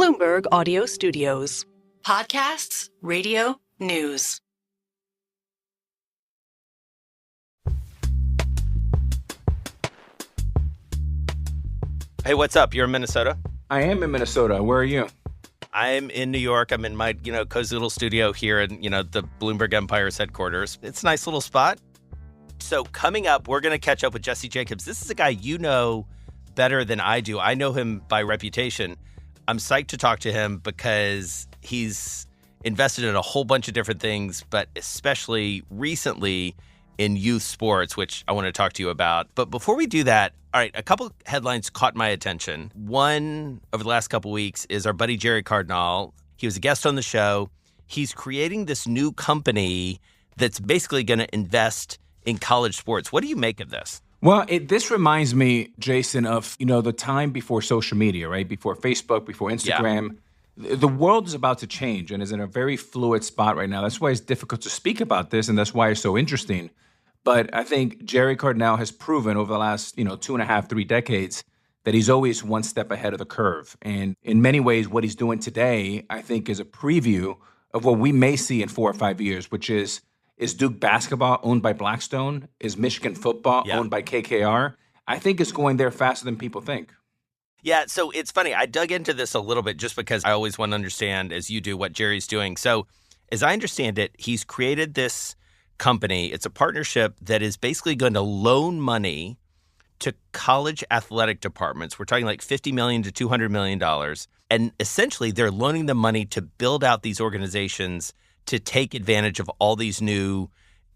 Bloomberg Audio Studios. Podcasts, radio, news. Hey, what's up? You're in Minnesota? I am in Minnesota. Where are you? I'm in New York. I'm in my, cozy little studio here in, the Bloomberg Empire's headquarters. It's a nice little spot. So coming up, we're going to catch up with Jesse Jacobs. This is a guy you know better than I do. I know him by reputation. I'm psyched to talk to him because he's invested in a whole bunch of different things, but especially recently in youth sports, which I want to talk to you about. But before we do that, all right, a couple headlines caught my attention. One over the last couple weeks is our buddy Jerry Cardinal. He was a guest on the show. He's creating this new company that's basically going to invest in college sports. What do you make of this? Well, this reminds me, Jason, of, the time before social media, right? Before Facebook, before Instagram. Yeah. The world is about to change and is in a very fluid spot right now. That's why it's difficult to speak about this, and that's why it's so interesting. But I think Jerry Cardinal has proven over the last, 2.5, 3 decades that he's always one step ahead of the curve. And in many ways, what he's doing today, I think, is a preview of what we may see in 4 or 5 years, which is Duke basketball owned by Blackstone? Is Michigan football owned by KKR? I think it's going there faster than people think. Yeah, so it's funny. I dug into this a little bit just because I always want to understand, as you do, what Jerry's doing. So as I understand it, he's created this company. It's a partnership that is basically going to loan money to college athletic departments. We're talking like $50 million to $200 million. And essentially, they're loaning the money to build out these organizations to take advantage of all these new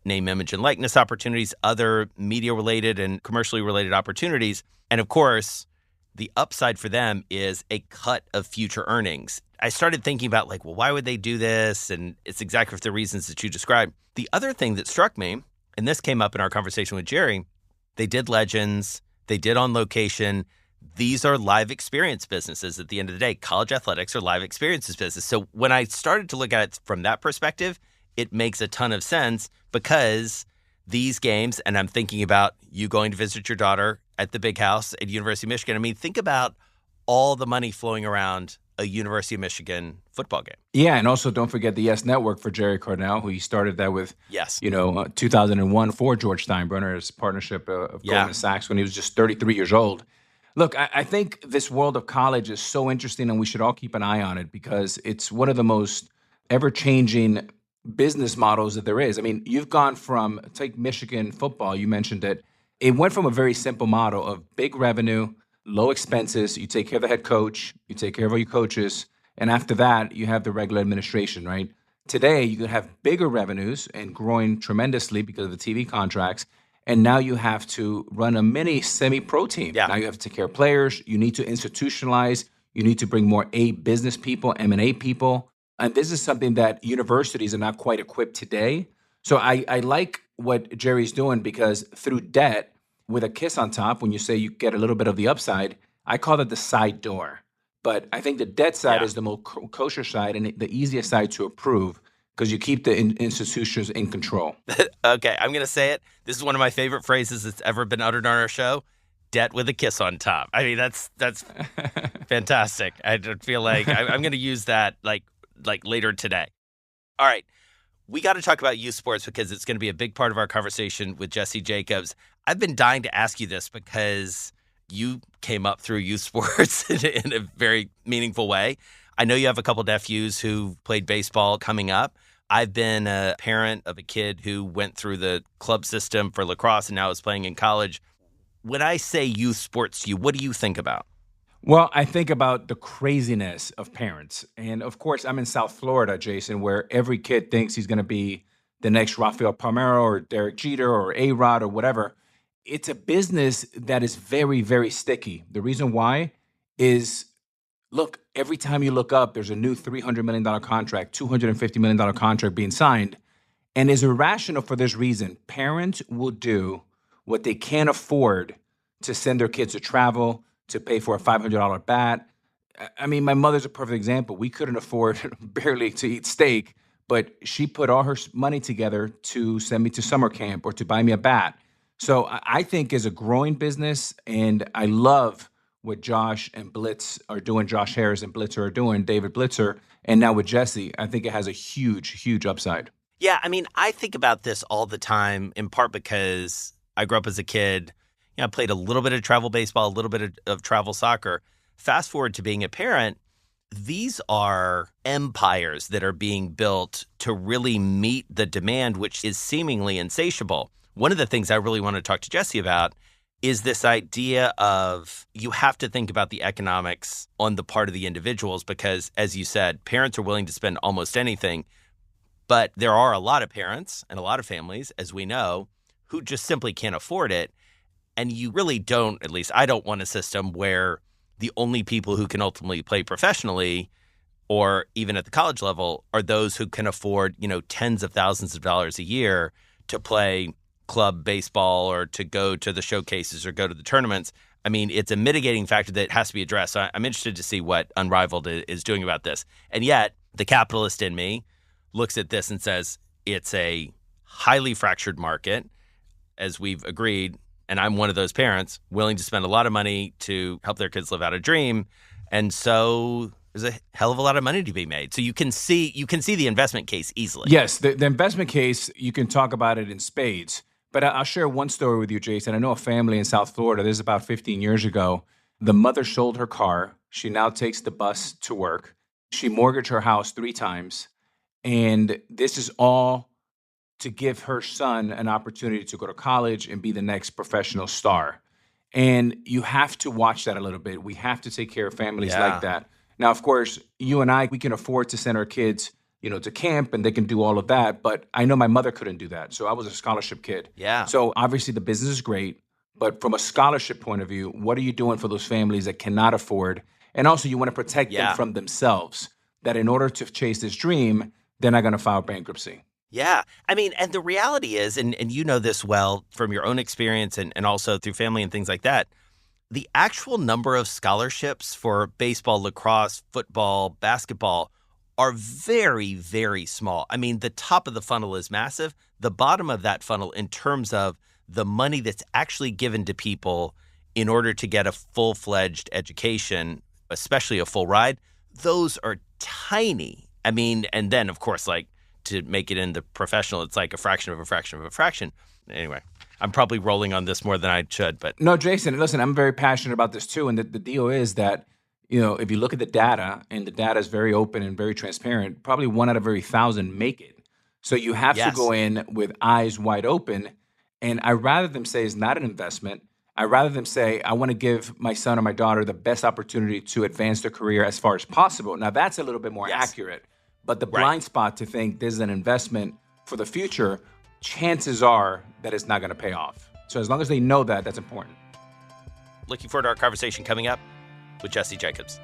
name, image, and likeness opportunities, other media-related and commercially related opportunities. And of course, the upside for them is a cut of future earnings. I started thinking about well, why would they do this? And it's exactly for the reasons that you described. The other thing that struck me, and this came up in our conversation with Jerry, they did Legends, they did On Location. These are live experience businesses at the end of the day. College athletics are live experiences business. So when I started to look at it from that perspective, it makes a ton of sense because these games, and I'm thinking about you going to visit your daughter at the big house at University of Michigan. I mean, think about all the money flowing around a University of Michigan football game. Yeah, and also don't forget the Yes Network for Jerry Cardinal, who he started that with, 2001 for George Steinbrenner's partnership of Goldman Sachs when he was just 33 years old. Look, I think this world of college is so interesting, and we should all keep an eye on it because it's one of the most ever-changing business models that there is. I mean, you've gone from, take Michigan football, you mentioned it. It went from a very simple model of big revenue, low expenses. You take care of the head coach, you take care of all your coaches, and after that, you have the regular administration, right? Today, you could have bigger revenues and growing tremendously because of the TV contracts, and now you have to run a mini semi-pro team. Yeah. Now you have to take care of players. You need to institutionalize. You need to bring more business people, M&A people. And this is something that universities are not quite equipped today. So I like what Jerry's doing because through debt, with a kiss on top, when you say you get a little bit of the upside, I call it the side door. But I think the debt side is the most kosher side and the easiest side to approve because you keep the institutions in control. Okay, I'm going to say it. This is one of my favorite phrases that's ever been uttered on our show. Debt with a kiss on top. I mean, that's fantastic. I feel like I'm going to use that like later today. All right. We got to talk about youth sports because it's going to be a big part of our conversation with Jesse Jacobs. I've been dying to ask you this because you came up through youth sports in a very meaningful way. I know you have a couple nephews who played baseball coming up. I've been a parent of a kid who went through the club system for lacrosse and now is playing in college. When I say youth sports to you, what do you think about? Well, I think about the craziness of parents. And of course, I'm in South Florida, Jason, where every kid thinks he's going to be the next Rafael Palmeiro or Derek Jeter or A-Rod or whatever. It's a business that is very, very sticky. The reason why is, look, every time you look up, there's a new $300 million contract, $250 million contract being signed. And it's irrational for this reason. Parents will do what they can't afford to send their kids to travel, to pay for a $500 bat. I mean, my mother's a perfect example. We couldn't afford barely to eat steak, but she put all her money together to send me to summer camp or to buy me a bat. So I think it's a growing business, and I love what Josh and Blitz are doing, Josh Harris and Blitzer are doing, David Blitzer, and now with Jesse, I think it has a huge, huge upside. Yeah, I mean, I think about this all the time, in part because I grew up as a kid. I played a little bit of travel baseball, a little bit of travel soccer. Fast forward to being a parent, these are empires that are being built to really meet the demand, which is seemingly insatiable. One of the things I really want to talk to Jesse about is this idea of you have to think about the economics on the part of the individuals because, as you said, parents are willing to spend almost anything. But there are a lot of parents and a lot of families, as we know, who just simply can't afford it. And you really don't, at least I don't want a system where the only people who can ultimately play professionally or even at the college level are those who can afford, tens of thousands of dollars a year to play club baseball or to go to the showcases or go to the tournaments. I mean, it's a mitigating factor that has to be addressed. So I'm interested to see what Unrivaled is doing about this. And yet the capitalist in me looks at this and says it's a highly fractured market, as we've agreed. And I'm one of those parents willing to spend a lot of money to help their kids live out a dream. And so there's a hell of a lot of money to be made. So you can see the investment case easily. Yes, the investment case, you can talk about it in spades. But I'll share one story with you, Jason. I know a family in South Florida. This is about 15 years ago. The mother sold her car. She now takes the bus to work. She mortgaged her house 3 times. And this is all to give her son an opportunity to go to college and be the next professional star. And you have to watch that a little bit. We have to take care of families like that. Now, of course, you and I, we can afford to send our kids, to camp and they can do all of that. But I know my mother couldn't do that. So I was a scholarship kid. Yeah. So obviously the business is great. But from a scholarship point of view, what are you doing for those families that cannot afford? And also you want to protect them from themselves, that in order to chase this dream, they're not going to file bankruptcy. Yeah. I mean, and the reality is, and you know this well from your own experience and also through family and things like that, the actual number of scholarships for baseball, lacrosse, football, basketball are very, very small. I mean, the top of the funnel is massive. The bottom of that funnel in terms of the money that's actually given to people in order to get a full-fledged education, especially a full ride, those are tiny. I mean, and then, of course, like, to make it in the professional, it's like a fraction of a fraction of a fraction. Anyway, I'm probably rolling on this more than I should, but... No, Jason, listen, I'm very passionate about this too. And the deal is that, if you look at the data, and the data is very open and very transparent, probably 1 out of every 1,000 make it. So you have to go in with eyes wide open. And I'd rather them say it's not an investment. I'd rather them say, I want to give my son or my daughter the best opportunity to advance their career as far as possible. Now, that's a little bit more accurate. But the blind spot to think this is an investment for the future, chances are that it's not going to pay off. So as long as they know that, that's important. Looking forward to our conversation coming up with Jesse Jacobs.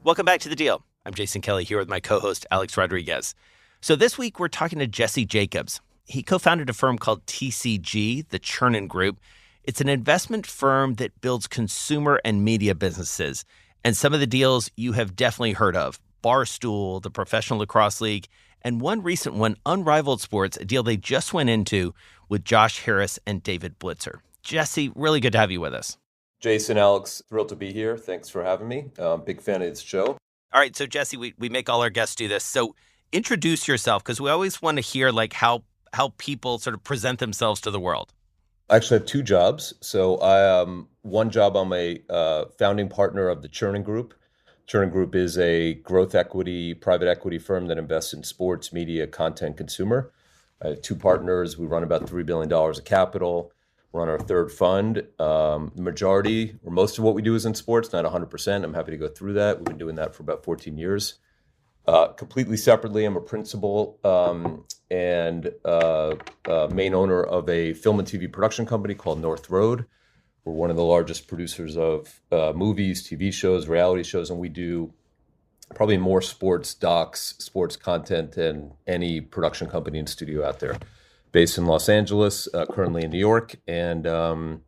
Welcome back to The Deal. I'm Jason Kelly here with my co-host, Alex Rodriguez. So this week, we're talking to Jesse Jacobs. He co-founded a firm called TCG, the Chernin Group. It's an investment firm that builds consumer and media businesses. And some of the deals you have definitely heard of: Barstool, the Professional Lacrosse League, and one recent one, Unrivaled Sports, a deal they just went into with Josh Harris and David Blitzer. Jesse, really good to have you with us. Jason, Alex, thrilled to be here. Thanks for having me. Big fan of this show. All right, so Jesse, we make all our guests do this. So introduce yourself, because we always want to hear like how people sort of present themselves to the world. I actually have 2 jobs. So one job, I'm a founding partner of the Chernin Group. Chernin Group is a growth equity, private equity firm that invests in sports, media, content, consumer. I have 2 partners. We run about $3 billion of capital. We're on our 3rd fund. The majority, or most of what we do is in sports, not 100%. I'm happy to go through that. We've been doing that for about 14 years. Completely separately, I'm a principal and main owner of a film and TV production company called North Road. We're one of the largest producers of movies, TV shows, reality shows, and we do probably more sports docs, sports content than any production company and studio out there. Based in Los Angeles, currently in New York, and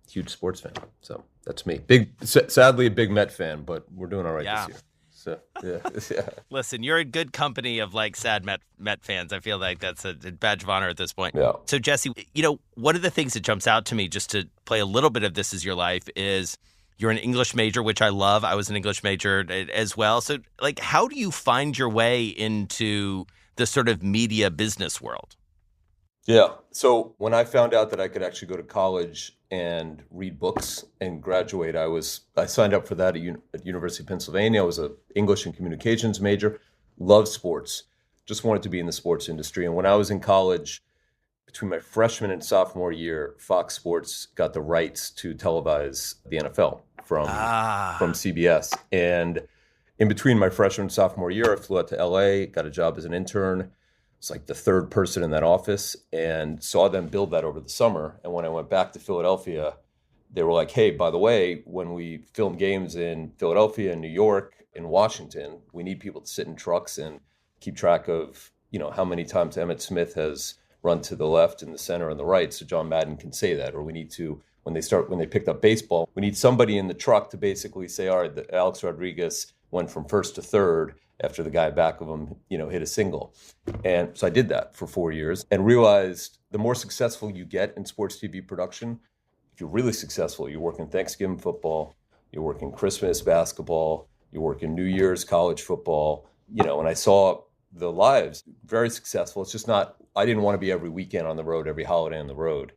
huge sports fan. So that's me. Sadly a big Met fan, but we're doing all right this year. So, yeah. Listen, you're in good company of like sad Met fans. I feel like that's a badge of honor at this point. Yeah. So, Jesse, one of the things that jumps out to me, just to play a little bit of This Is Your Life, is you're an English major, which I love. I was an English major as well. So, like, how do you find your way into the sort of media business world? Yeah. So when I found out that I could actually go to college and read books and graduate, I signed up for that at University of Pennsylvania. I was an English and communications major, loved sports, just wanted to be in the sports industry. And when I was in college, between my freshman and sophomore year, Fox Sports got the rights to televise the NFL from CBS. And in between my freshman and sophomore year, I flew out to LA, got a job as an intern. It's like the third person in that office, and saw them build that over the summer. And when I went back to Philadelphia, they were like, hey, by the way, when we film games in Philadelphia and New York and Washington, we need people to sit in trucks and keep track of, how many times Emmitt Smith has run to the left and the center and the right, so John Madden can say that. Or we need to, when they picked up baseball, we need somebody in the truck to basically say, all right, Alex Rodriguez went from first to third after the guy back of him, hit a single. And so I did that for 4 years and realized the more successful you get in sports TV production, if you're really successful, you're working Thanksgiving football, you're working Christmas basketball, you're working New Year's college football, and I saw the lives very successful. It's just not, I didn't want to be every weekend on the road, every holiday on the road.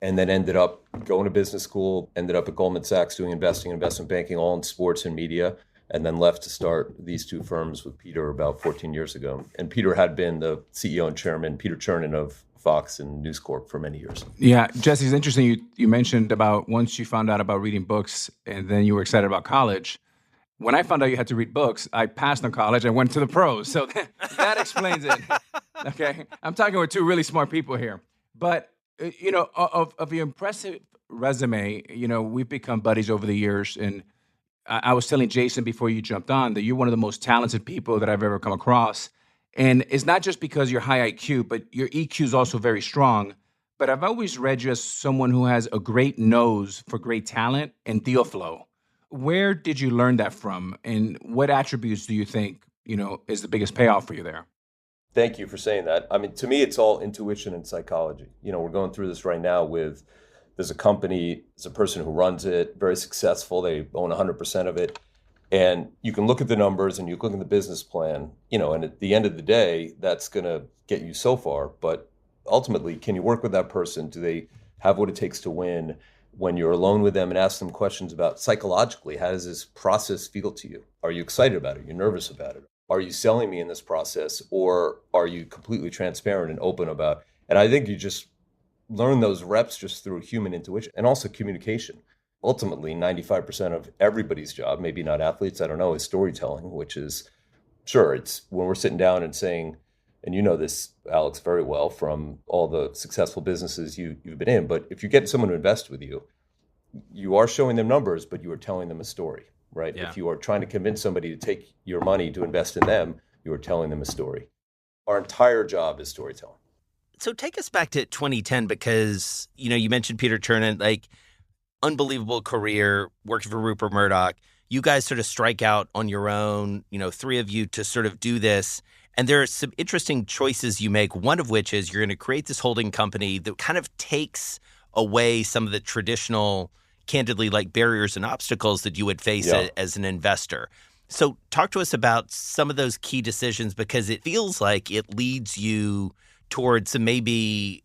And then ended up going to business school, ended up at Goldman Sachs doing investing, investment banking, all in sports and media. And then left to start these two firms with Peter about 14 years ago. And Peter had been the CEO and chairman, Peter Chernin of Fox and News Corp for many years. Yeah, Jesse, it's interesting. You mentioned about once you found out about reading books and then you were excited about college. When I found out you had to read books, I passed on college and went to the pros. So that explains it. Okay, I'm talking with two really smart people here. But, of your impressive resume, we've become buddies over the years. And I was telling Jason before you jumped on that you're one of the most talented people that I've ever come across. And it's not just because you're high IQ, but your EQ is also very strong. But I've always read you as someone who has a great nose for great talent and deal flow. Where did you learn that from? And what attributes do you think, is the biggest payoff for you there? Thank you for saying that. I mean, to me, it's all intuition and psychology. We're going through this right now with, there's a company, there's a person who runs it, very successful. They own 100% of it. And you can look at the numbers and you look at the business plan, and at the end of the day, that's going to get you so far. But ultimately, can you work with that person? Do they have what it takes to win? When you're alone with them and ask them questions about psychologically, how does this process feel to you? Are you excited about it? Are you nervous about it? Are you selling me in this process? Or are you completely transparent and open about it? And I think you just learn those reps just through human intuition and also communication. Ultimately, 95% of everybody's job, maybe not athletes, I don't know, is storytelling, which is, sure, it's when we're sitting down and saying, and you know this, Alex, very well from all the successful businesses you've been in, but if you get someone to invest with you, you are showing them numbers, but you are telling them a story, right? Yeah. If you are trying to convince somebody to take your money to invest in them, you are telling them a story. Our entire job is storytelling. So take us back to 2010 because, you mentioned Peter Chernin, like unbelievable career, working for Rupert Murdoch. You guys sort of strike out on your own, three of you to sort of do this. And there are some interesting choices you make, one of which is you're going to create this holding company that kind of takes away some of the traditional, candidly, like barriers and obstacles that you would face as an investor. So talk to us about some of those key decisions because it feels like it leads you towards some maybe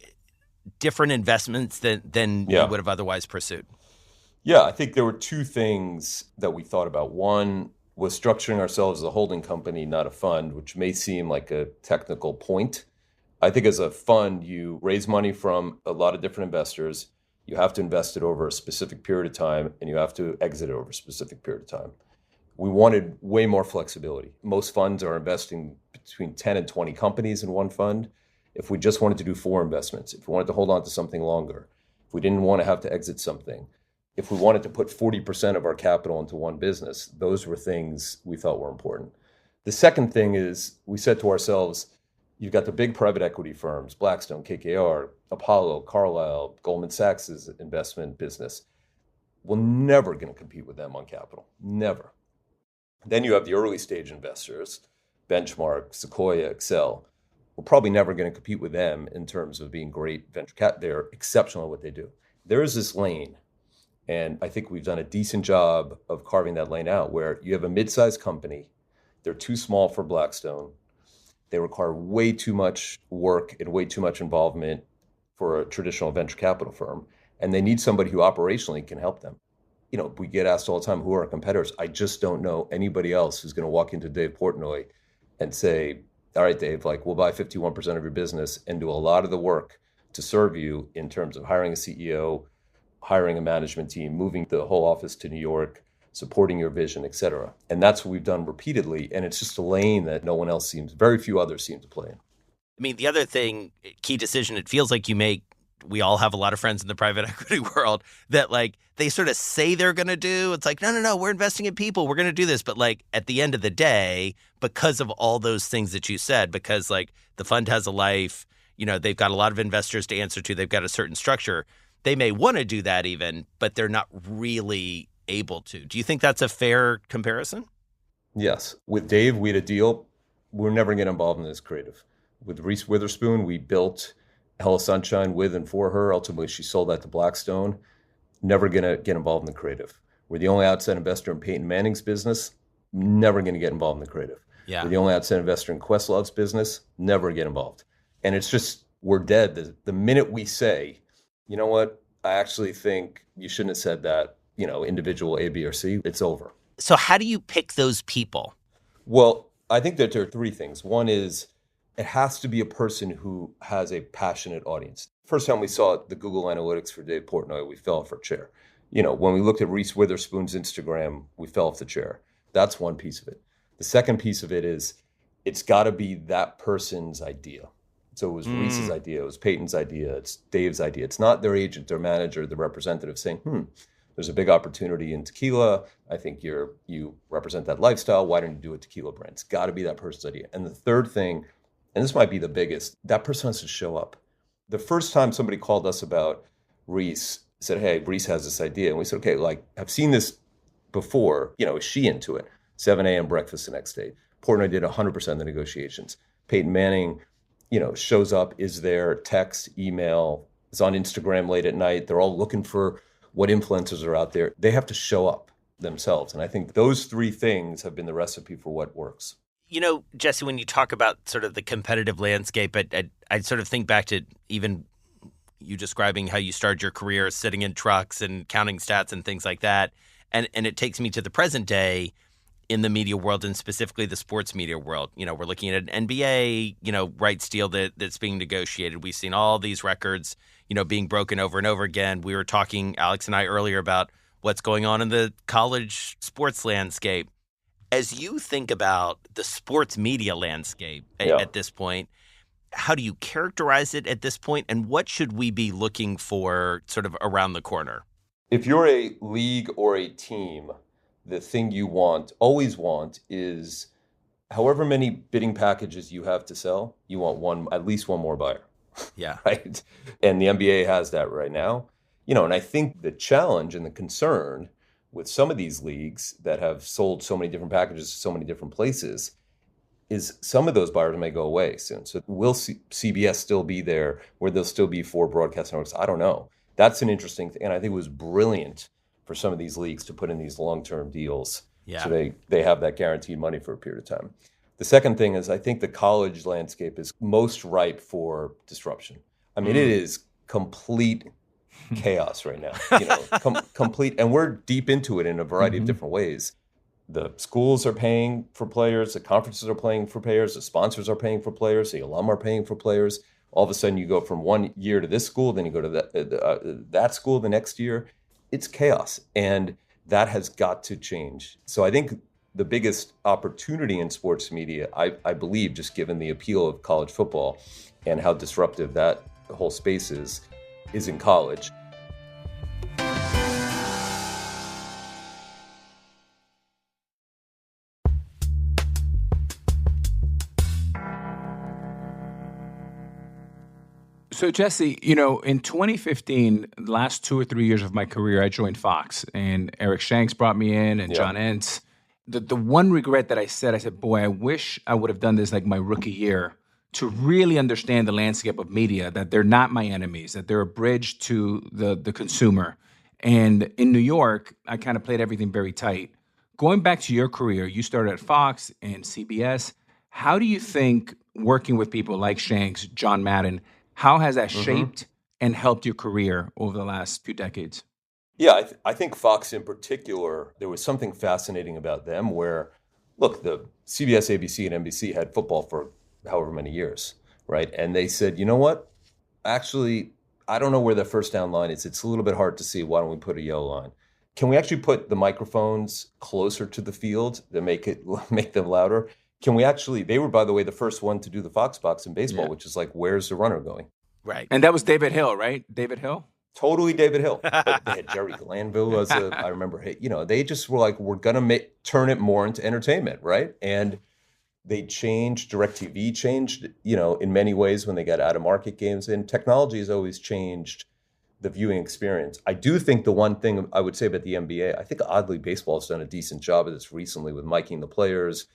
different investments than you would have otherwise pursued. Yeah, I think there were two things that we thought about. One was structuring ourselves as a holding company, not a fund, which may seem like a technical point. I think as a fund, you raise money from a lot of different investors. You have to invest it over a specific period of time, and you have to exit it over a specific period of time. We wanted way more flexibility. Most funds are investing between 10 and 20 companies in one fund. If we just wanted to do 4 investments, if we wanted to hold on to something longer, if we didn't want to have to exit something, if we wanted to put 40% of our capital into one business, those were things we thought were important. The second thing is we said to ourselves, you've got the big private equity firms, Blackstone, KKR, Apollo, Carlyle, Goldman Sachs' investment business. We're never going to compete with them on capital. Never. Then you have the early stage investors, Benchmark, Sequoia, Excel. We're probably never going to compete with them in terms of being great venture cap. They're exceptional at what they do. There is this lane, and I think we've done a decent job of carving that lane out, where you have a mid-sized company. They're too small for Blackstone. They require way too much work and way too much involvement for a traditional venture capital firm. And they need somebody who operationally can help them. You know, we get asked all the time, who are our competitors? I just don't know anybody else who's going to walk into Dave Portnoy and say, all right, Dave, like, we'll buy 51% of your business and do a lot of the work to serve you in terms of hiring a CEO, hiring a management team, moving the whole office to New York, supporting your vision, et cetera. And that's what we've done repeatedly. And it's just a lane that no one else very few others seem to play in. I mean, the other thing, key decision it feels like you make, we all have a lot of friends in the private equity world that like they sort of say they're going to do. It's like, no, we're investing in people. We're going to do this. But like at the end of the day, because of all those things that you said, because like the fund has a life, you know, they've got a lot of investors to answer to. They've got a certain structure. They may want to do that even, but they're not really able to. Do you think that's a fair comparison? Yes. With Dave, we had a deal. We're never going to get involved in this creative. With Reese Witherspoon, we built Hella Sunshine with and for her. Ultimately, she sold that to Blackstone. Never going to get involved in the creative. We're the only outside investor in Peyton Manning's business. Never going to get involved in the creative. Yeah. We're the only outside investor in Questlove's business. Never get involved. And it's just, we're dead. The minute we say, you know what, I actually think you shouldn't have said that, you know, individual A, B, or C, it's over. So how do you pick those people? Well, I think that there are three things. One is it has to be a person who has a passionate audience. First time we saw the Google Analytics for Dave Portnoy, we fell off our chair. You know, when we looked at Reese Witherspoon's Instagram, we fell off the chair. That's one piece of it. The second piece of it is it's got to be that person's idea. So it was Reese's idea, it was Peyton's idea, it's Dave's idea. It's not their agent, their manager, the representative saying, there's a big opportunity in tequila. I think you represent that lifestyle. Why don't you do a tequila brand? It's got to be that person's idea. And the third thing, and this might be the biggest, that person has to show up. The first time somebody called us about Reese, said, hey, Reese has this idea. And we said, okay, like, I've seen this before. You know, is she into it? 7 a.m. breakfast the next day. Portnoy did 100% of the negotiations. Peyton Manning, you know, shows up, is there, text, email, is on Instagram late at night. They're all looking for what influencers are out there. They have to show up themselves. And I think those three things have been the recipe for what works. You know, Jesse, when you talk about sort of the competitive landscape, I sort of think back to even you describing how you started your career sitting in trucks and counting stats and things like that. And it takes me to the present day in the media world and specifically the sports media world. You know, we're looking at an NBA, you know, rights deal that's being negotiated. We've seen all these records, you know, being broken over and over again. We were talking, Alex and I, earlier about what's going on in the college sports landscape. As you think about the sports media landscape at this point, how do you characterize it at this point, and what should we be looking for sort of around the corner? If you're a league or a team, the thing you always want is however many bidding packages you have to sell, you want at least one more buyer. Yeah. Right. And the NBA has that right now. You know, and I think the challenge and the concern with some of these leagues that have sold so many different packages to so many different places is some of those buyers may go away soon. So will CBS still be there, where there'll still be 4 broadcast networks? I don't know. That's an interesting thing. And I think it was brilliant for some of these leagues to put in these long-term deals. Yeah. So they have that guaranteed money for a period of time. The second thing is I think the college landscape is most ripe for disruption. I mean, it is complete chaos right now, you know, complete. And we're deep into it in a variety of different ways. The schools are paying for players, the conferences are paying for players, the sponsors are paying for players, the alum are paying for players. All of a sudden you go from one year to this school, then you go to that school the next year. It's chaos, and that has got to change. So I think the biggest opportunity in sports media, I believe, just given the appeal of college football and how disruptive that whole space is in college. So, Jesse, you know, in 2015, the last 2 or 3 years of my career, I joined Fox, and Eric Shanks brought me in, and John Entz. the one regret that I said, boy, I wish I would have done this like my rookie year to really understand the landscape of media, that they're not my enemies, that they're a bridge to the consumer. And in New York, I kind of played everything very tight. Going back to your career, you started at Fox and CBS. How do you think working with people like Shanks, John Madden, how has that shaped and helped your career over the last few decades? Yeah, I think Fox in particular, there was something fascinating about them where, look, the CBS, ABC, and NBC had football for however many years, right? And they said, you know what? Actually, I don't know where the first down line is. It's a little bit hard to see. Why don't we put a yellow line? Can we actually put the microphones closer to the field to make them louder? Can we actually, they were, by the way, the first one to do the Fox box in baseball, which is like, where's the runner going? Right. And that was David Hill, right? David Hill? Totally David Hill. But they had Jerry Glanville as I remember, they just were like, we're going to turn it more into entertainment, right? And they changed, DirecTV changed, in many ways when they got out of market games in. Technology has always changed the viewing experience. I do think the one thing I would say about the NBA, I think oddly baseball has done a decent job of this recently with miking the players.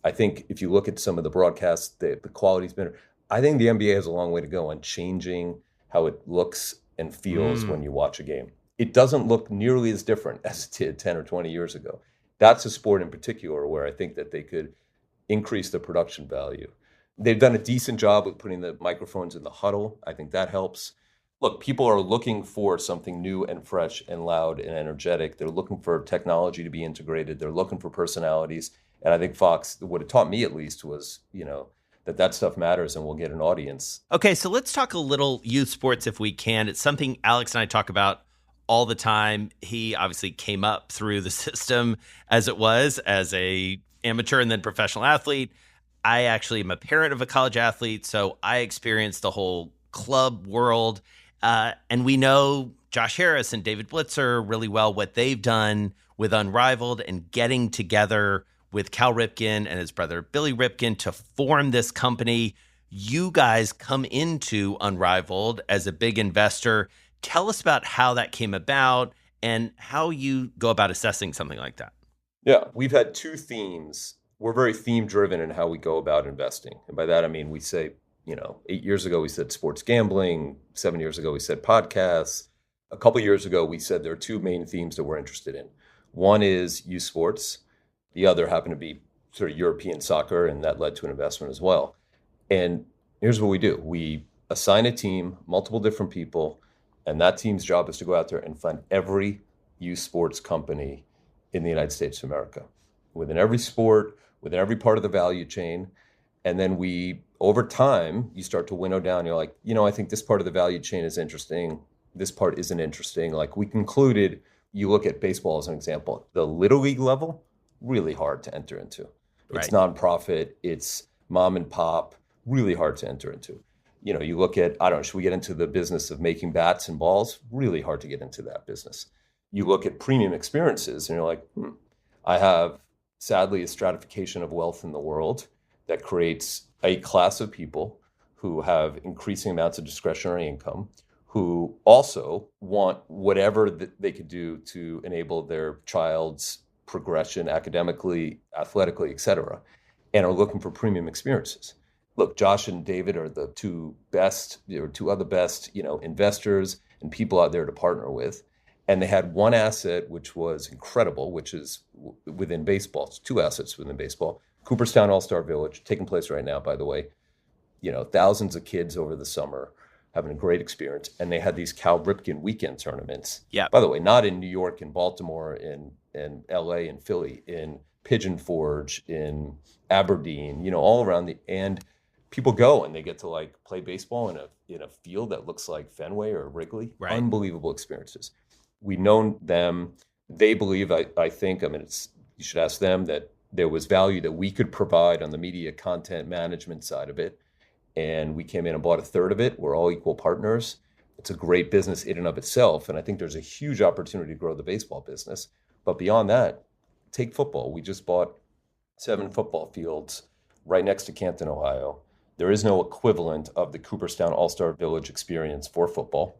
I think if you look at some of the broadcasts, the quality's been, I think the NBA has a long way to go on changing how it looks and feels when you watch a game. It doesn't look nearly as different as it did 10 or 20 years ago. That's a sport in particular where I think that they could increase the production value. They've done a decent job with putting the microphones in the huddle. I think that helps. Look, people are looking for something new and fresh and loud and energetic. They're looking for technology to be integrated. They're looking for personalities. And I think Fox, what it taught me at least was, that stuff matters and we'll get an audience. Okay, so let's talk a little youth sports if we can. It's something Alex and I talk about all the time. He obviously came up through the system as it was, as a amateur and then professional athlete. I actually am a parent of a college athlete, so I experienced the whole club world. And we know Josh Harris and David Blitzer really well, what they've done with Unrivaled and getting together with Cal Ripken and his brother Billy Ripken to form this company. You guys come into Unrivaled as a big investor. Tell us about how that came about and how you go about assessing something like that. Yeah, we've had two themes. We're very theme-driven in how we go about investing. And by that, I mean, we say, 8 years ago, we said sports gambling. 7 years ago, we said podcasts. A couple of years ago, we said there are two main themes that we're interested in. One is youth sports. The other happened to be sort of European soccer, and that led to an investment as well. And here's what we do. We assign a team, multiple different people, and that team's job is to go out there and find every youth sports company in the United States of America, within every sport, within every part of the value chain. And then over time, you start to winnow down. You're like, I think this part of the value chain is interesting. This part isn't interesting. Like we concluded, you look at baseball as an example, the Little League level, really hard to enter into. It's nonprofit, it's mom and pop, really hard to enter into. You look at, should we get into the business of making bats and balls? Really hard to get into that business. You look at premium experiences and you're like, I have, sadly, a stratification of wealth in the world that creates a class of people who have increasing amounts of discretionary income, who also want whatever that they could do to enable their child's progression academically, athletically, et cetera, and are looking for premium experiences. Look, Josh and David are the two other best, investors and people out there to partner with. And they had one asset, which was incredible, which is within baseball. It's two assets within baseball. Cooperstown All-Star Village, taking place right now, by the way. Thousands of kids over the summer having a great experience. And they had these Cal Ripken weekend tournaments. Yeah. By the way, not in New York and Baltimore, in LA and Philly, in Pigeon Forge, in Aberdeen, all around and people go and they get to play baseball in a field that looks like Fenway or Wrigley. Right. Unbelievable experiences. We known them. They believe, I think, you should ask them, that there was value that we could provide on the media content management side of it. And we came in and bought a third of it. We're all equal partners. It's a great business in and of itself. And I think there's a huge opportunity to grow the baseball business. But beyond that, take football. We just bought 7 football fields right next to Canton, Ohio. There is no equivalent of the Cooperstown All-Star Village experience for football.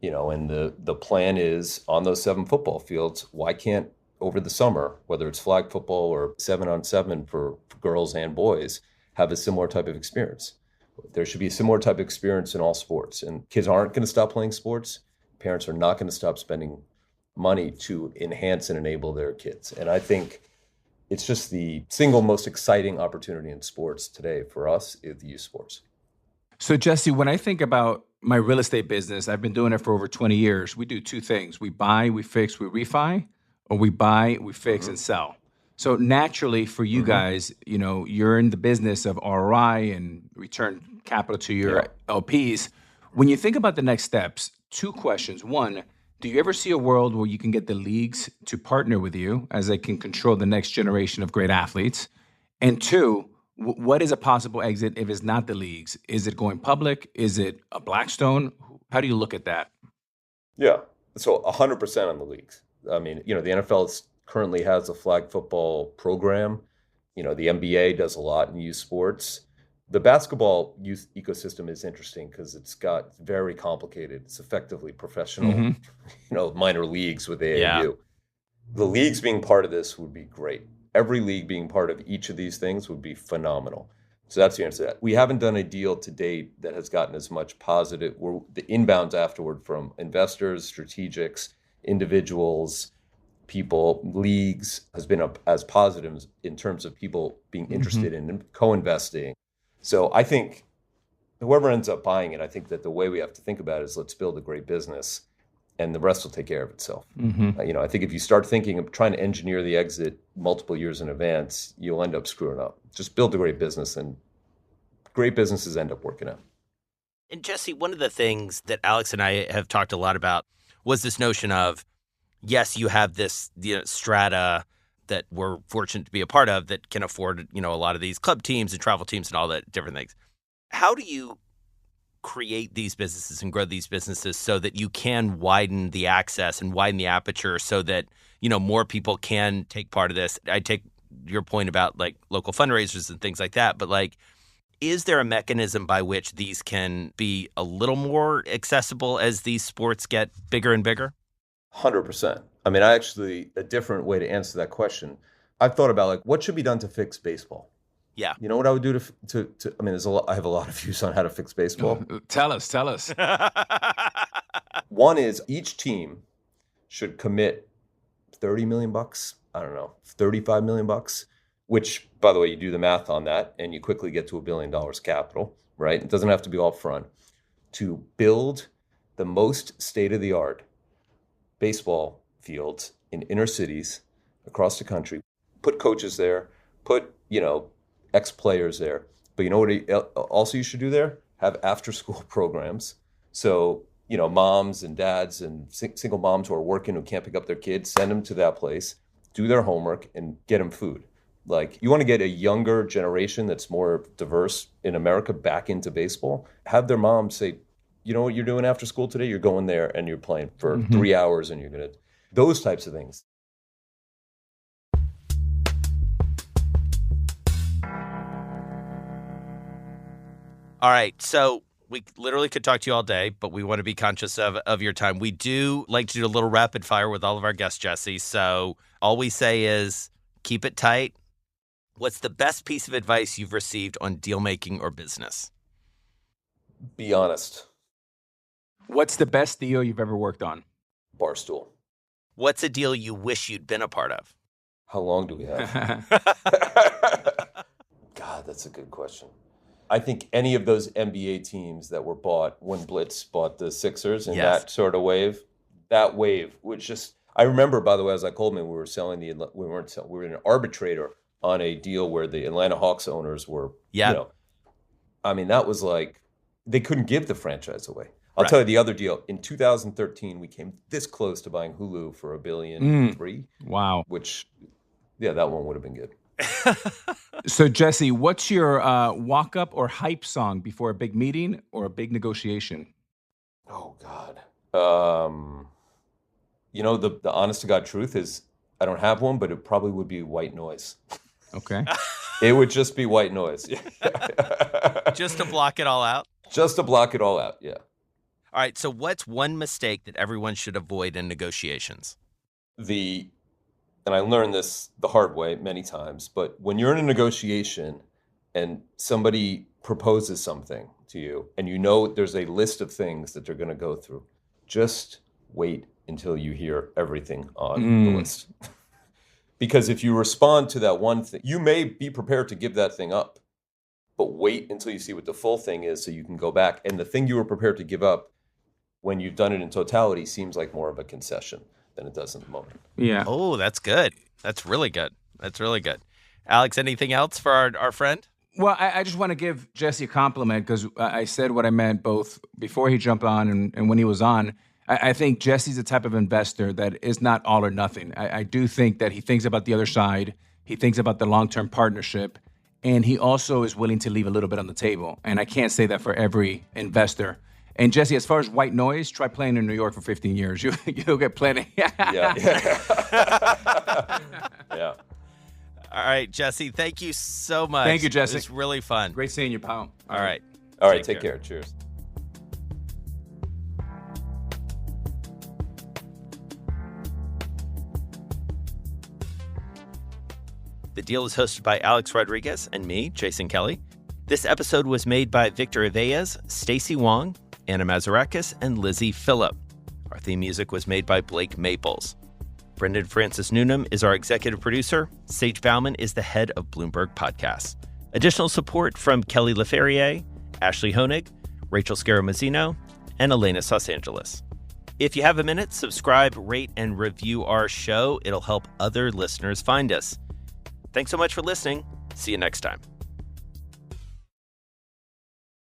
And the plan is on those 7 football fields, why can't over the summer, whether it's flag football or 7-on-7 for girls and boys, have a similar type of experience. There should be a similar type of experience in all sports. And kids aren't going to stop playing sports. Parents are not going to stop spending money to enhance and enable their kids. And I think it's just the single most exciting opportunity in sports today for us is the youth sports. So, Jesse, when I think about my real estate business, I've been doing it for over 20 years. We do two things. We buy, we fix, we refi, or we buy, we fix, and sell. So naturally for you guys, you know, you're in the business of ROI and return capital to your LPs. When you think about the next steps, two questions. One, do you ever see a world where you can get the leagues to partner with you as they can control the next generation of great athletes? And two, what is a possible exit if it's not the leagues? Is it going public? Is it a Blackstone? How do you look at that? Yeah, so 100% on the leagues. I mean, you know, the NFL currently has a flag football program. You know, the NBA does a lot in youth sports. The basketball youth ecosystem is interesting because it's very complicated. It's effectively professional, you know, minor leagues with the AAU. Yeah. The leagues being part of this would be great. Every league being part of each of these things would be phenomenal. So that's the answer to that. We haven't done a deal to date that has gotten as much positive, the inbounds afterward from investors, strategics, individuals, people, leagues has been as positive in terms of people being interested in co-investing. So I think whoever ends up buying it, I think that the way we have to think about it is let's build a great business and the rest will take care of itself. You know, I think if you start thinking of trying to engineer the exit multiple years in advance, you'll end up screwing up. Just build a great business and great businesses end up working out. And Jesse, one of the things that Alex and I have talked a lot about was this notion of, yes, you have this strata that we're fortunate to be a part of that can afford, you know, a lot of these club teams and travel teams and all that different things. How do you create these businesses and grow these businesses so that you can widen the access and widen the aperture so that, you know, more people can take part of this? I take your point about like local fundraisers and things like that, but like, is there a mechanism by which these can be a little more accessible as these sports get bigger and bigger? 100%. I mean, a different way to answer that question. I've thought about like what should be done to fix baseball. Yeah. You know what I would do to I mean, I have a lot of views on how to fix baseball. Tell us. One is each team should commit $30 million. I don't know, $35 million, which, by the way, you do the math on that and you quickly get to $1 billion capital, right? It doesn't have to be all front, to build the most state-of-the-art baseball fields in inner cities across the country, put coaches there, put, you know, ex-players there. But you know what also you should do there? Have after-school programs. So, you know, moms and dads and single moms who are working who can't pick up their kids, send them to that place, do their homework, and get them food. Like, you want to get a younger generation that's more diverse in America back into baseball, have their mom say, you know what you're doing after school today? You're going there and you're playing for 3 hours and you're going to, those types of things. All right. So we literally could talk to you all day, but we want to be conscious of your time. We do like to do a little rapid fire with all of our guests, Jesse. So all we say is keep it tight. What's the best piece of advice you've received on deal making or business? Be honest. What's the best deal you've ever worked on? Barstool. What's a deal you wish you'd been a part of? How long do we have? God, that's a good question. I think any of those NBA teams that were bought when Blitz bought the Sixers and that sort of wave, which just, I remember, by the way, as I told me, we were an arbitrator on a deal where the Atlanta Hawks owners were, you know, I mean, that was like, they couldn't give the franchise away. I'll tell you the other deal. In 2013, we came this close to buying Hulu for $1.3 billion. Wow. Which, that one would have been good. So, Jesse, what's your walk-up or hype song before a big meeting or a big negotiation? Oh, God. You know, the honest-to-God truth is I don't have one, but it probably would be white noise. Okay. It would just be white noise. Just to block it all out? Just to block it all out, yeah. All right, so what's one mistake that everyone should avoid in negotiations? The and I learned this the hard way many times, but when you're in a negotiation and somebody proposes something to you and you know there's a list of things that they're going to go through, just wait until you hear everything on the list. Because if you respond to that one thing, you may be prepared to give that thing up, but wait until you see what the full thing is so you can go back. And the thing you were prepared to give up, when you've done it in totality, seems like more of a concession than it does in the moment. Yeah. Oh, that's good. That's really good. That's really good. Alex, anything else for our friend? Well, I just want to give Jesse a compliment because I said what I meant both before he jumped on and when he was on. I think Jesse's the type of investor that is not all or nothing. I do think that he thinks about the other side. He thinks about the long-term partnership. And he also is willing to leave a little bit on the table. And I can't say that for every investor. And Jesse, as far as white noise, try playing in New York for 15 years. You'll get plenty. Yeah. All right, Jesse, thank you so much. Thank you, Jesse. It was really fun. Great seeing you, pal. All right. All right, take care. Cheers. The Deal is hosted by Alex Rodriguez and me, Jason Kelly. This episode was made by Victor Aveyes, Stacey Wong, Anna Mazarakis, and Lizzie Phillip. Our theme music was made by Blake Maples. Brendan Francis Noonan is our executive producer. Sage Bauman is the head of Bloomberg Podcasts. Additional support from Kelly LaFerriere, Ashley Honig, Rachel Scaramuzzino, and Elena Sausangelis. If you have a minute, subscribe, rate, and review our show. It'll help other listeners find us. Thanks so much for listening. See you next time.